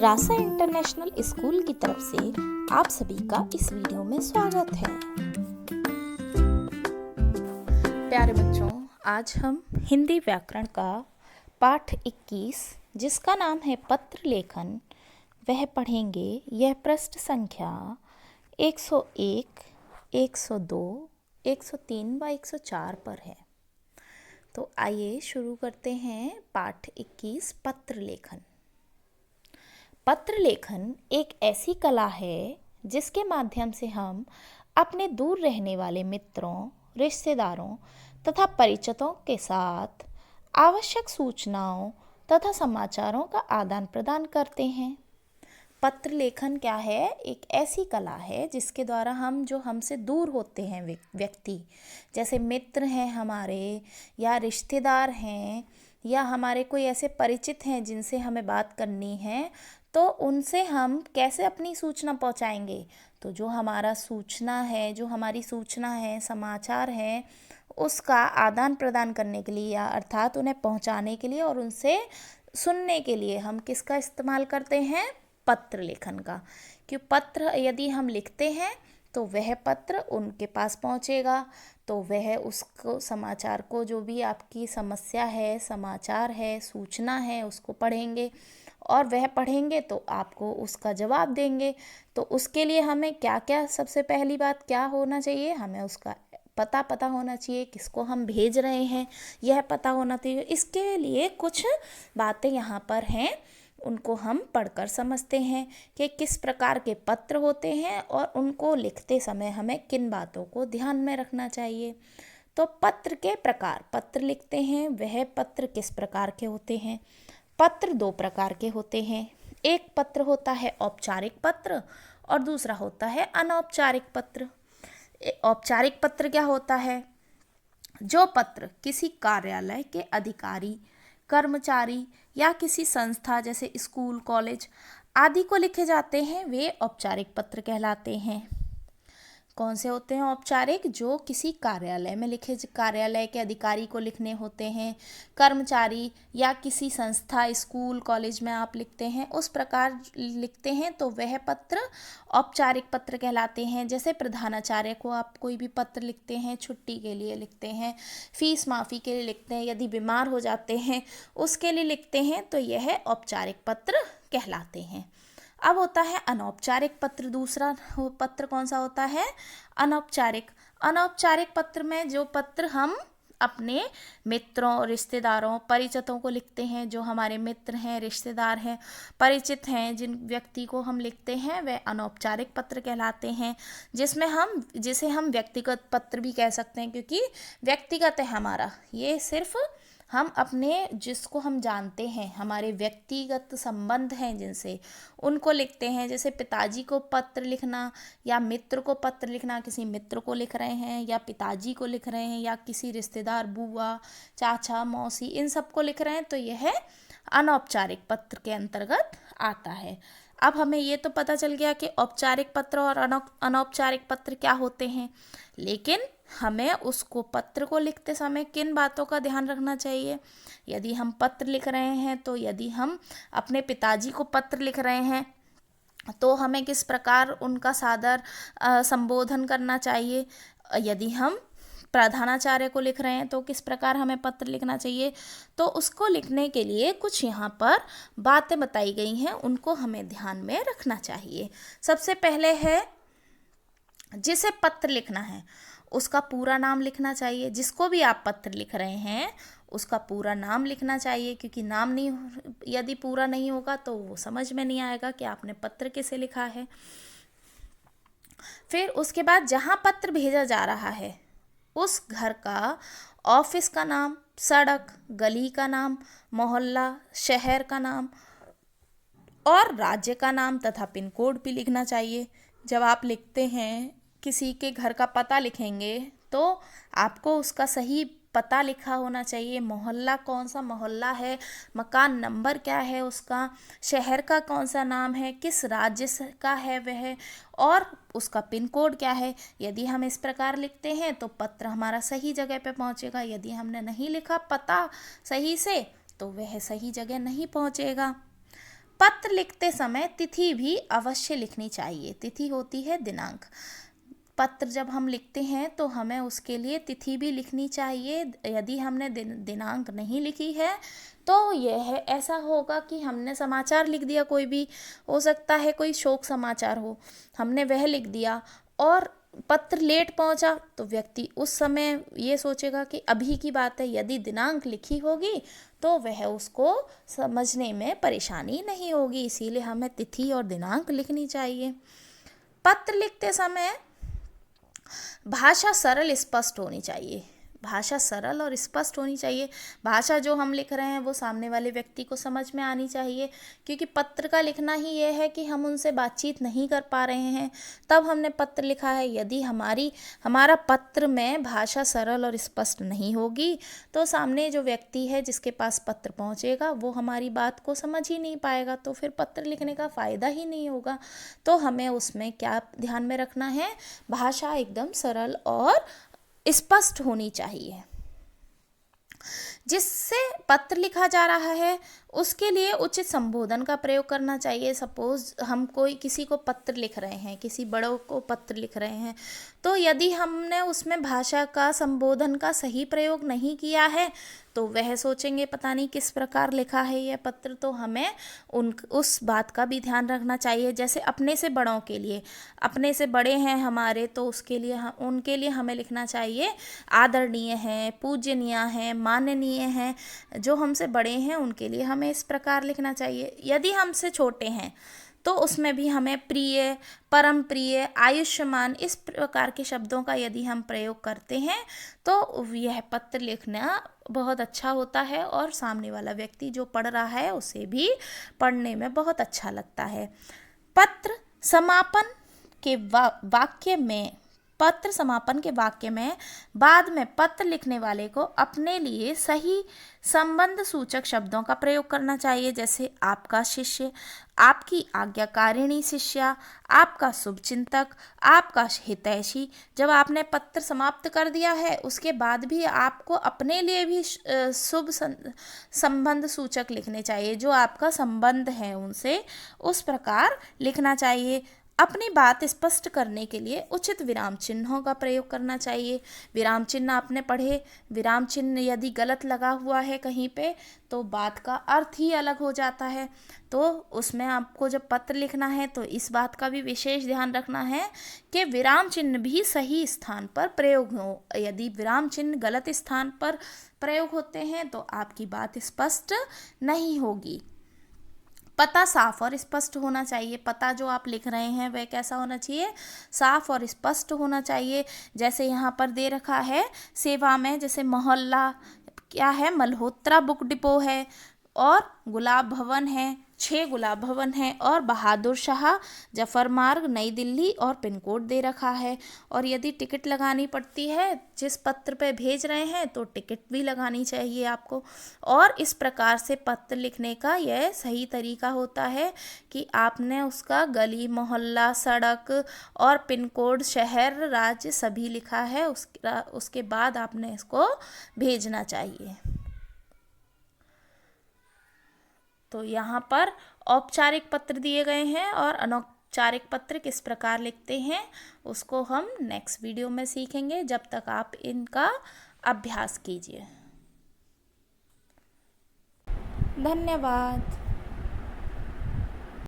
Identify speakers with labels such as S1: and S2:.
S1: रासा international school की तरफ से आप सभी का इस वीडियो में स्वागत है। प्यारे बच्चों, आज हम हिंदी व्याकरण का पाठ 21 जिसका नाम है पत्र लेखन वह पढ़ेंगे। यह पृष्ठ संख्या 101, 102, 103 व 104 पर है। तो आइए शुरू करते हैं पाठ 21 पत्र लेखन। पत्र लेखन एक ऐसी कला है जिसके माध्यम से हम अपने दूर रहने वाले मित्रों, रिश्तेदारों तथा परिचितों के साथ आवश्यक सूचनाओं तथा समाचारों का आदान प्रदान करते हैं। पत्र लेखन क्या है? एक ऐसी कला है जिसके द्वारा हम जो हमसे दूर होते हैं व्यक्ति, जैसे मित्र हैं हमारे या रिश्तेदार हैं या हमारे कोई ऐसे परिचित हैं जिनसे हमें बात करनी है, तो उनसे हम कैसे अपनी सूचना पहुंचाएंगे? तो जो हमारा सूचना है, जो हमारी सूचना है, समाचार है, उसका आदान प्रदान करने के लिए या अर्थात उन्हें पहुंचाने के लिए और उनसे सुनने के लिए हम किसका इस्तेमाल करते हैं? पत्र लेखन का। कि पत्र यदि हम लिखते हैं तो वह पत्र उनके पास पहुंचेगा, तो वह उसको समाचार को, जो भी आपकी समस्या है, समाचार है, सूचना है, उसको पढ़ेंगे और वह पढ़ेंगे तो आपको उसका जवाब देंगे। तो उसके लिए हमें क्या क्या, सबसे पहली बात क्या होना चाहिए? हमें उसका पता होना चाहिए, किसको हम भेज रहे हैं यह पता होना चाहिए। इसके लिए कुछ बातें यहाँ पर हैं, उनको हम पढ़कर समझते हैं कि किस प्रकार के पत्र होते हैं और उनको लिखते समय हमें किन बातों को ध्यान में रखना चाहिए। तो पत्र के प्रकार, पत्र लिखते हैं वह पत्र किस प्रकार के होते हैं? पत्र दो प्रकार के होते हैं। एक पत्र होता है औपचारिक पत्र और दूसरा होता है अनौपचारिक पत्र। औपचारिक पत्र क्या होता है? जो पत्र किसी कार्यालय के अधिकारी, कर्मचारी या किसी संस्था जैसे स्कूल, कॉलेज आदि को लिखे जाते हैं वे औपचारिक पत्र कहलाते हैं। कौन से होते हैं औपचारिक? जो किसी कार्यालय में लिखे, कार्यालय के अधिकारी को लिखने होते हैं, कर्मचारी या किसी संस्था, स्कूल, कॉलेज में आप लिखते हैं, उस प्रकार लिखते हैं तो वह पत्र औपचारिक पत्र कहलाते हैं। जैसे प्रधानाचार्य को आप कोई भी पत्र लिखते हैं, छुट्टी के लिए लिखते हैं, फीस माफ़ी के लिए लिखते हैं, यदि बीमार हो जाते हैं उसके लिए लिखते हैं, तो यह औपचारिक पत्र कहलाते हैं। अब होता है अनौपचारिक पत्र। दूसरा पत्र कौन सा होता है? अनौपचारिक। अनौपचारिक पत्र में जो पत्र हम अपने मित्रों, रिश्तेदारों, परिचितों को लिखते हैं, जो हमारे मित्र हैं, रिश्तेदार हैं, परिचित हैं, जिन व्यक्ति को हम लिखते हैं वह अनौपचारिक पत्र कहलाते हैं। जिसे हम व्यक्तिगत पत्र भी कह सकते हैं, क्योंकि व्यक्तिगत है हमारा, ये सिर्फ हम अपने, जिसको हम जानते हैं, हमारे व्यक्तिगत संबंध हैं जिनसे, उनको लिखते हैं। जैसे पिताजी को पत्र लिखना या मित्र को पत्र लिखना, किसी मित्र को लिख रहे हैं या पिताजी को लिख रहे हैं या किसी रिश्तेदार, बुआ, चाचा, मौसी, इन सबको लिख रहे हैं, तो यह अनौपचारिक पत्र के अंतर्गत आता है। अब हमें ये तो पता चल गया कि औपचारिक पत्र और अनौपचारिक पत्र क्या होते हैं, लेकिन हमें उसको, पत्र को लिखते समय किन बातों का ध्यान रखना चाहिए? यदि हम पत्र लिख रहे हैं, तो यदि हम अपने पिताजी को पत्र लिख रहे हैं तो हमें किस प्रकार उनका सादर संबोधन करना चाहिए? यदि हम प्रधानाचार्य को लिख रहे हैं तो किस प्रकार हमें पत्र लिखना चाहिए? तो उसको लिखने के लिए कुछ यहाँ पर बातें बताई गई हैं, उनको हमें ध्यान में रखना चाहिए। सबसे पहले है, जिसे पत्र लिखना है उसका पूरा नाम लिखना चाहिए। जिसको भी आप पत्र लिख रहे हैं उसका पूरा नाम लिखना चाहिए, क्योंकि नाम नहीं, यदि पूरा नहीं होगा तो वो समझ में नहीं आएगा कि आपने पत्र किसे लिखा है। फिर उसके बाद जहाँ पत्र भेजा जा रहा है उस घर का, ऑफिस का नाम, सड़क, गली का नाम, मोहल्ला, शहर का नाम और राज्य का नाम तथा पिन कोड भी लिखना चाहिए। जब आप लिखते हैं, किसी के घर का पता लिखेंगे तो आपको उसका सही पता लिखा होना चाहिए। मोहल्ला, कौन सा मोहल्ला है, मकान नंबर क्या है उसका, शहर का कौन सा नाम है, किस राज्य का है वह, और उसका पिन कोड क्या है। यदि हम इस प्रकार लिखते हैं तो पत्र हमारा सही जगह पे पहुंचेगा। यदि हमने नहीं लिखा पता सही से तो वह सही जगह नहीं पहुंचेगा। पत्र लिखते समय तिथि भी अवश्य लिखनी चाहिए। तिथि होती है दिनांक। पत्र जब हम लिखते हैं तो हमें उसके लिए तिथि भी लिखनी चाहिए। यदि हमने दिनांक नहीं लिखी है तो यह ऐसा होगा कि हमने समाचार लिख दिया, कोई भी हो सकता है, कोई शोक समाचार हो, हमने वह लिख दिया और पत्र लेट पहुंचा तो व्यक्ति उस समय ये सोचेगा कि अभी की बात है। यदि दिनांक लिखी होगी तो वह उसको समझने में परेशानी नहीं होगी, इसीलिए हमें तिथि और दिनांक लिखनी चाहिए। पत्र लिखते समय भाषा सरल स्पष्ट होनी चाहिए। भाषा सरल और स्पष्ट होनी चाहिए। भाषा जो हम लिख रहे हैं वो सामने वाले व्यक्ति को समझ में आनी चाहिए, क्योंकि पत्र का लिखना ही ये है कि हम उनसे बातचीत नहीं कर पा रहे हैं तब हमने पत्र लिखा है। यदि हमारा पत्र में भाषा सरल और स्पष्ट नहीं होगी तो सामने जो व्यक्ति है जिसके पास पत्र पहुंचेगा वो हमारी बात को समझ ही नहीं पाएगा, तो फिर पत्र लिखने का फ़ायदा ही नहीं होगा। तो हमें उसमें क्या ध्यान में रखना है, भाषा एकदम सरल और स्पष्ट होनी चाहिए। जिससे पत्र लिखा जा रहा है उसके लिए उचित संबोधन का प्रयोग करना चाहिए। सपोज हम किसी को पत्र लिख रहे हैं, किसी बड़ों को पत्र लिख रहे हैं, तो यदि हमने उसमें भाषा का संबोधन का सही प्रयोग नहीं किया है तो वह सोचेंगे पता नहीं किस प्रकार लिखा है यह पत्र। तो हमें उस बात का भी ध्यान रखना चाहिए। जैसे अपने से बड़ों के लिए, अपने से बड़े हैं हमारे तो उसके लिए उनके लिए हमें लिखना चाहिए आदरणीय हैं, पूजनीय हैं, माननीय हैं। जो हमसे बड़े हैं उनके लिए हमें इस प्रकार लिखना चाहिए। यदि हमसे छोटे हैं तो उसमें भी हमें प्रिय, परम प्रिय, आयुष्मान इस प्रकार के शब्दों का यदि हम प्रयोग करते हैं तो यह पत्र लिखना बहुत अच्छा होता है और सामने वाला व्यक्ति जो पढ़ रहा है उसे भी पढ़ने में बहुत अच्छा लगता है। पत्र समापन के वाक्य में बाद में पत्र लिखने वाले को अपने लिए सही संबंध सूचक शब्दों का प्रयोग करना चाहिए। जैसे आपका शिष्य, आपकी आज्ञाकारिणी शिष्या, आपका शुभचिंतक, आपका हितैषी। जब आपने पत्र समाप्त कर दिया है उसके बाद भी आपको अपने लिए भी शुभ संबंध सूचक लिखने चाहिए, जो आपका संबंध है उनसे उस प्रकार लिखना चाहिए। अपनी बात स्पष्ट करने के लिए उचित विराम चिन्हों का प्रयोग करना चाहिए। विराम चिन्ह आपने पढ़े, विराम चिन्ह यदि गलत लगा हुआ है कहीं पे तो बात का अर्थ ही अलग हो जाता है। तो उसमें आपको जब पत्र लिखना है तो इस बात का भी विशेष ध्यान रखना है कि विराम चिन्ह भी सही स्थान पर प्रयोग हो। यदि विराम चिन्ह गलत स्थान पर प्रयोग होते हैं तो आपकी बात स्पष्ट नहीं होगी। पता साफ और स्पष्ट होना चाहिए। पता जो आप लिख रहे हैं वह कैसा होना चाहिए, साफ और स्पष्ट होना चाहिए। जैसे यहाँ पर दे रखा है सेवा में, जैसे मोहल्ला क्या है, मल्होत्रा बुक डिपो है और गुलाब भवन है, 6 गुलाब भवन है और बहादुर शाह जफर मार्ग नई दिल्ली और पिन कोड दे रखा है। और यदि टिकट लगानी पड़ती है जिस पत्र पे भेज रहे हैं तो टिकट भी लगानी चाहिए आपको। और इस प्रकार से पत्र लिखने का यह सही तरीका होता है कि आपने उसका गली, मोहल्ला, सड़क और पिन कोड, शहर, राज्य सभी लिखा है, उसके बाद आपने इसको भेजना चाहिए। तो यहाँ पर औपचारिक पत्र दिए गए हैं और अनौपचारिक पत्र किस प्रकार लिखते हैं उसको हम नेक्स्ट वीडियो में सीखेंगे। जब तक आप इनका अभ्यास कीजिए। धन्यवाद।